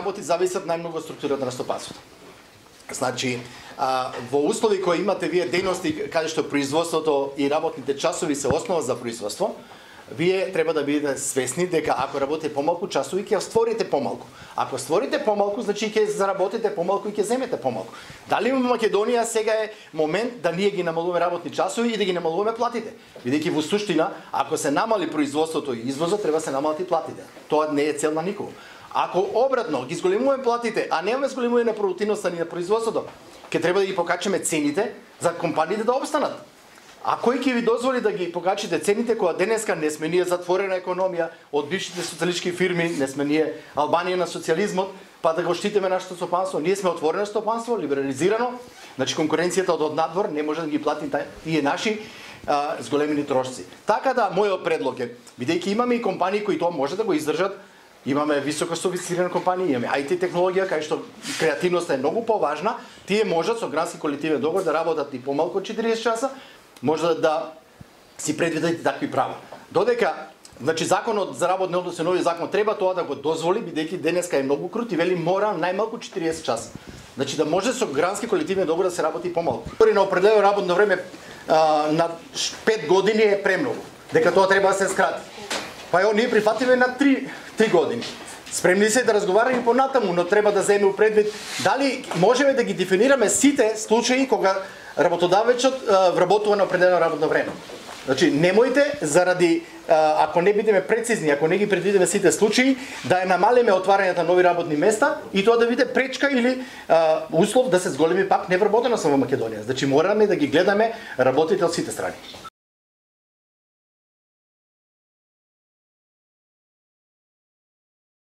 работи зависат најмногу од структурата на стопанството. Значи, во услови кои имате вие дејности каде што производството и работните часови се основа за производство, вие треба да бидете свесни дека ако работите помалку часови, ќе створите помалку. Ако створите помалку, значи ќе заработите помалку и ќе земете помалку. Дали во Македонија сега е момент да ние ги намалуваме работни часови и да ги намалуваме платите? Бидејќи во суштина, ако се намали производството и извозот, треба се намалат и платите. Тоа не е цел на никого. Ако обратно ги зголемуваме платите, а немаме зголемување на продуктивноста ни на производството, ќе треба да ги покачаме цените за компаниите да опстанат. А кој ќе ви дозволи да ги покачите цените кога денеска не сме ние затворена економија од бившите социјалистички фирми, не сме ние Албанија на социјализмот, па да го штитиме нашето стопанство? Ние сме отворено стопанство, либерализирано, значи конкуренцијата од надвор не може да ги плати тие наши зголемени трошци. Така да, мојот предлог е, бидејќи имаме и компании кои тоа може да го издржат, имаме високо софистицирани компании, имаме IT технологија, кај што креативноста е многу поважна, тие можат со грански колективен договор да работат и помалку од 40 часа, може да си предвидат такви права. Додека, значи законот за работни односи, нови закон треба тоа да го дозволи, бидејќи денеска е многу крут и вели мора најмалку 40 часа. Значи да може со грански колективен договор да се работи помалку. На определено работно време на 5 години е премногу, дека тоа треба да се скрати. Па ево ние прифатиме на 3 години. Спремни се да разговараме понатаму, но треба да земеме предвид дали можеме да ги дефинираме сите случаи кога работодавецот вработува на определено работно време. Значи, немојте заради, ако не бидеме прецизни, ако не ги предвидиме сите случаи, да ја намалиме отварањето на нови работни места и тоа да биде пречка или услов да се зголеми пак невработеност во Македонија. Значи, мораме да ги гледаме работите од сите страни.